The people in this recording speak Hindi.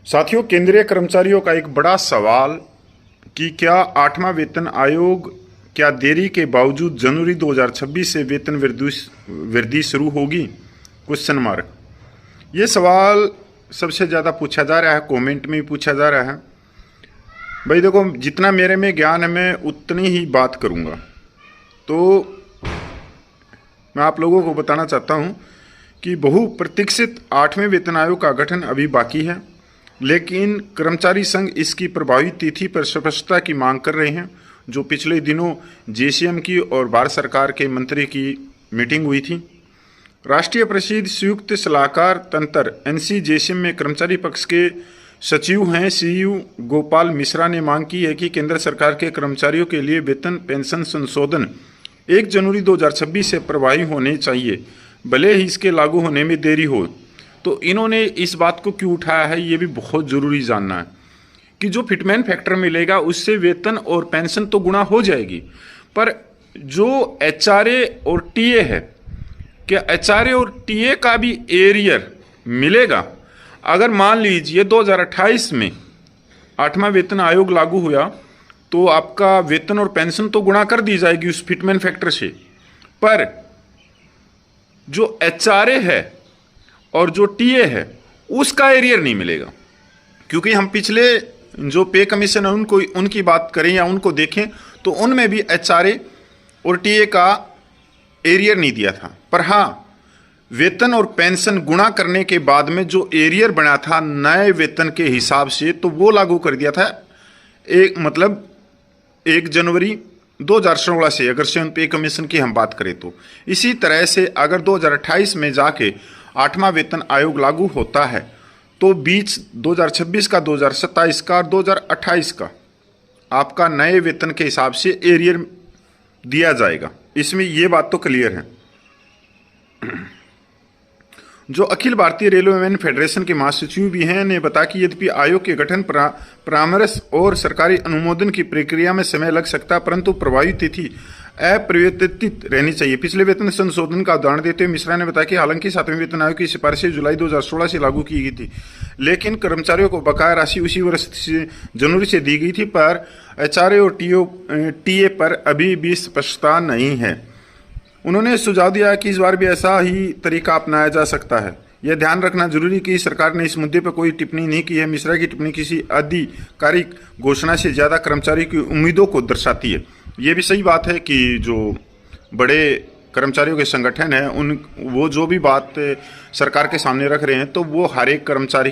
साथियों, केंद्रीय कर्मचारियों का एक बड़ा सवाल कि क्या 8वां वेतन आयोग क्या देरी के बावजूद जनवरी 2026 से वेतन वृद्धि शुरू होगी? Question mark. ये सवाल सबसे ज़्यादा पूछा जा रहा है, कमेंट में भी पूछा जा रहा है। भाई देखो, जितना मेरे में ज्ञान है मैं उतनी ही बात करूँगा। तो मैं आप लोगों को बताना चाहता हूँ कि बहुप्रतीक्षित 8वें वेतन आयोग का गठन अभी बाकी है, लेकिन कर्मचारी संघ इसकी प्रभावी तिथि पर स्पष्टता की मांग कर रहे हैं। जो पिछले दिनों जेसीएम की और भारत सरकार के मंत्री की मीटिंग हुई थी, राष्ट्रीय प्रसिद्ध संयुक्त सलाहकार तंत्र एनसी जेसीएम में कर्मचारी पक्ष के सचिव हैं सीयू गोपाल मिश्रा ने मांग की है कि केंद्र सरकार के कर्मचारियों के लिए वेतन पेंशन संशोधन 1 जनवरी 2026 से प्रभावी होने चाहिए, भले ही इसके लागू होने में देरी हो। तो इन्होंने इस बात को क्यों उठाया है, ये भी बहुत ज़रूरी जानना है कि जो फिटमैन फैक्टर मिलेगा उससे वेतन और पेंशन तो गुणा हो जाएगी, पर जो एचआरए और टीए है, क्या एचआरए और टीए का भी एरियर मिलेगा? अगर मान लीजिए 2028 में 8वां वेतन आयोग लागू हुआ तो आपका वेतन और पेंशन तो गुणा कर दी जाएगी उस फिटमैन फैक्टर से, पर जो एचआरए है और जो टीए है उसका एरियर नहीं मिलेगा। क्योंकि हम पिछले जो पे कमीशन है उनकी बात करें या उनको देखें तो उनमें भी एचआरए और टीए का एरियर नहीं दिया था, पर हाँ वेतन और पेंशन गुणा करने के बाद में जो एरियर बना था नए वेतन के हिसाब से, तो वो लागू कर दिया था 1 जनवरी 2016 से, अगर से पे कमीशन की हम बात करें तो। इसी तरह से अगर 2028 में जाके 8वां वेतन आयोग लागू होता है तो बीच 2026 का, 2027 का और 2028 का आपका नए वेतन के हिसाब से एरियर दिया जाएगा। इसमें ये बात तो क्लियर है। जो अखिल भारतीय रेलवेमैन फेडरेशन के महासचिव भी हैं ने बताया कि यद्यपि आयोग के गठन परामर्श और सरकारी अनुमोदन की प्रक्रिया में समय लग सकता है, परंतु प्रभावी तिथि अपरिवर्तित रहनी चाहिए। पिछले वेतन संशोधन का उदाहरण देते हुए मिश्रा ने बताया कि हालांकि 7वें वेतन आयोग की सिफारिशें जुलाई 2016 से लागू की गई थी, लेकिन कर्मचारियों को बकाया राशि उसी वर्ष से जनवरी से दी गई थी, पर एचआरए और टीए पर अभी भी स्पष्टता नहीं है। उन्होंने सुझाव दिया कि इस बार भी ऐसा ही तरीका अपनाया जा सकता है। यह ध्यान रखना जरूरी कि सरकार ने इस मुद्दे पर कोई टिप्पणी नहीं की है। मिश्रा की टिप्पणी किसी आधिकारिक घोषणा से ज़्यादा कर्मचारी की उम्मीदों को दर्शाती है। ये भी सही बात है कि जो बड़े कर्मचारियों के संगठन हैं वो जो भी बात सरकार के सामने रख रहे हैं तो वो हर एक कर्मचारी